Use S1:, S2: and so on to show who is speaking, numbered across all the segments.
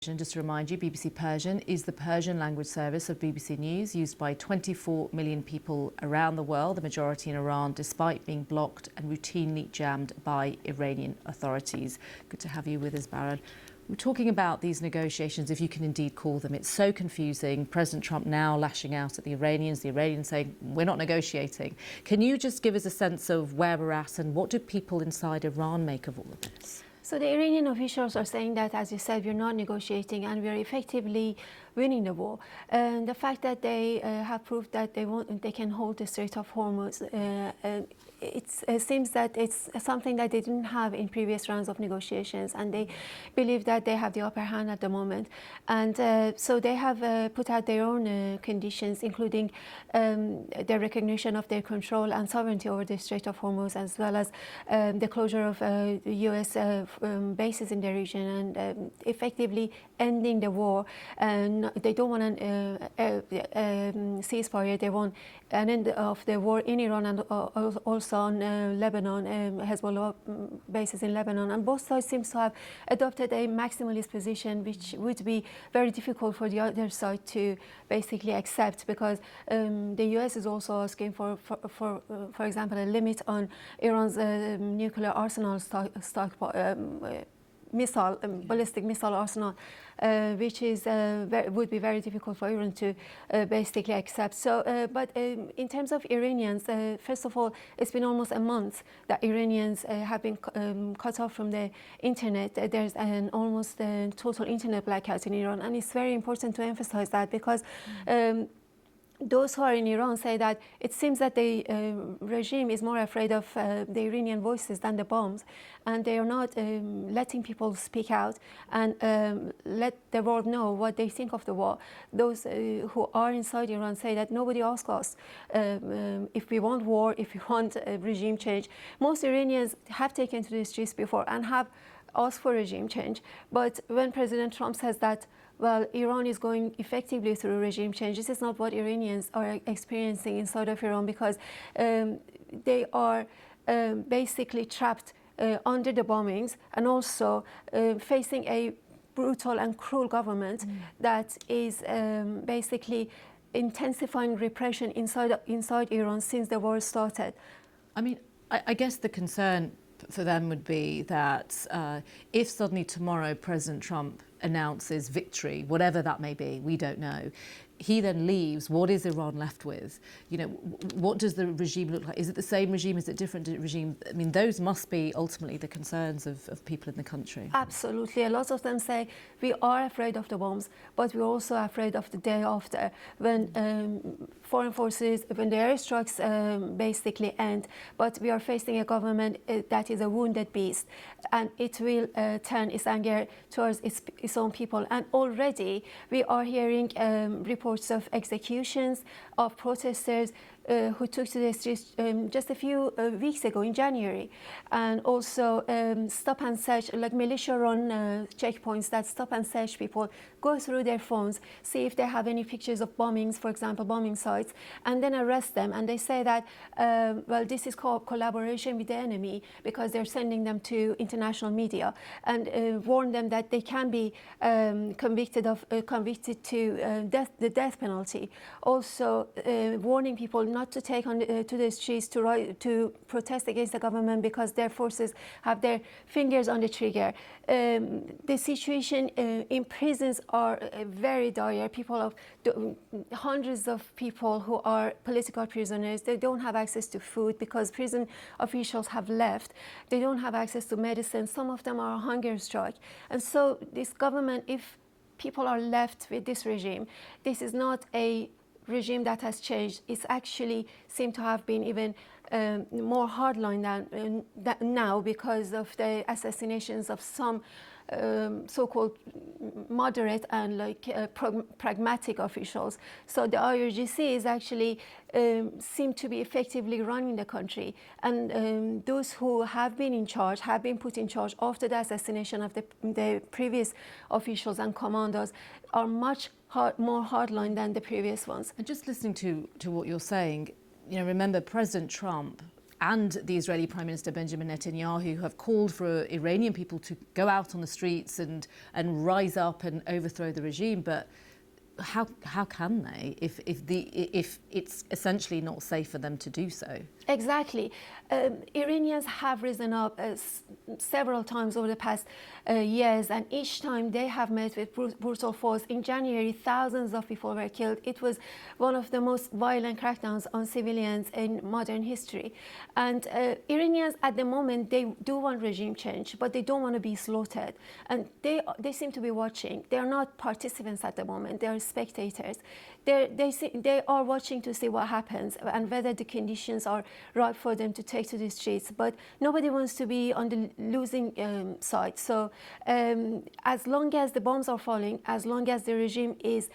S1: And just to remind you, BBC Persian is the Persian language service of BBC News, used by 24 million people around the world, the majority in Iran, despite being blocked and routinely jammed by Iranian authorities. Good to have you with us, Baran. We're talking about these negotiations, if you can indeed call them. It's so confusing. President Trump now lashing out at the Iranians saying, we're not negotiating. Can you just give us a sense of where we're at and what do people inside Iran make of all of this?
S2: So the Iranian officials are saying that, as you said, we're not negotiating and we're effectively winning the war. And the fact that they have proved that they can hold the Strait of Hormuz, it seems that it's something that they didn't have in previous rounds of negotiations, and they believe that they have the upper hand at the moment. And so they have put out their own conditions, including the recognition of their control and sovereignty over the Strait of Hormuz, as well as the closure of U.S. Bases in the region, and effectively ending the war. And they don't want a ceasefire. They want an end of the war in Iran and also on Lebanon, Hezbollah bases in Lebanon. And both sides seem to have adopted a maximalist position, which would be very difficult for the other side to basically accept, because the U.S. is also asking for example, a limit on Iran's nuclear arsenal ballistic missile arsenal, which is would be very difficult for Iran to basically accept. So, but in terms of Iranians, first of all, it's been almost a month that Iranians have been cut off from the internet. There's an almost total internet blackout in Iran, and it's very important to emphasize that, because those who are in Iran say that it seems that the regime is more afraid of the Iranian voices than the bombs, and they are not letting people speak out and let the world know what they think of the war. Those who are inside Iran say that nobody asked us if we want war, if we want regime change. Most Iranians have taken to the streets before and have asked for regime change, but when President Trump says that, well, Iran is going effectively through regime change, this is not what Iranians are experiencing inside of Iran, because they are basically trapped under the bombings, and also facing a brutal and cruel government that is basically intensifying repression inside Iran since the war started.
S1: I mean, I guess the concern for them would be that if suddenly tomorrow President Trump announces victory, whatever that may be, we don't know, he then leaves, what is Iran left with? You know, what does the regime look like? Is it the same regime? Is it a different regime? I mean, those must be ultimately the concerns of people in the country.
S2: Absolutely. A lot of them say we are afraid of the bombs, but we're also afraid of the day after, when foreign forces, when the airstrikes basically end. But we are facing a government that is a wounded beast, and it will turn its anger towards its own people. And already we are hearing reports of executions of protesters who took to the streets just a few weeks ago in January, and also stop and search, like militia-run checkpoints that stop and search people, go through their phones, see if they have any pictures of bombings, for example, bombing sites, and then arrest them. And they say that, well, this is called collaboration with the enemy, because they're sending them to international media, and warn them that they can be convicted to the death penalty. Also warning people not to take on to the streets to protest against the government, because their forces have their fingers on the trigger. The situation in prisons are very dire. Hundreds of people who are political prisoners, they don't have access to food because prison officials have left. They don't have access to medicine. Some of them are on hunger strike. And so this government, if people are left with this regime, this is not a regime that has changed. It's actually seemed to have been even more hardline than now, because of the assassinations of some so-called moderate and pragmatic officials. So the IRGC is actually seem to be effectively running the country, and those who have been in charge, have been put in charge after the assassination of the previous officials and commandos, are much more hardline than the previous ones.
S1: And just listening to what you're saying, you know, remember President Trump and the Israeli Prime Minister Benjamin Netanyahu have called for Iranian people to go out on the streets and rise up and overthrow the regime. But how can they if it's essentially not safe for them to do so?
S2: Exactly. Iranians have risen up several times over the past years, and each time they have met with brutal force. In January, thousands of people were killed. It was one of the most violent crackdowns on civilians in modern history. And Iranians at the moment, they do want regime change, but they don't want to be slaughtered. And they seem to be watching. They are not participants at the moment. They are spectators. They are watching to see what happens and whether the conditions are right for them to take to the streets. But nobody wants to be on the losing side. So as long as the bombs are falling, as long as the regime is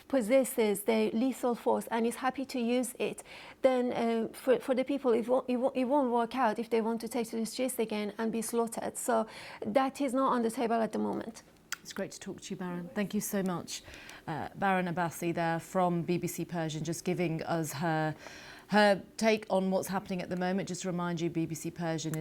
S2: possesses the lethal force and is happy to use it, then for the people, it won't work out if they want to take to the streets again and be slaughtered. So that is not on the table at the moment.
S1: It's great to talk to you, Baran. Thank you so much. Baran Abbasi there from BBC Persian, just giving us her take on what's happening at the moment. Just to remind you, BBC Persian is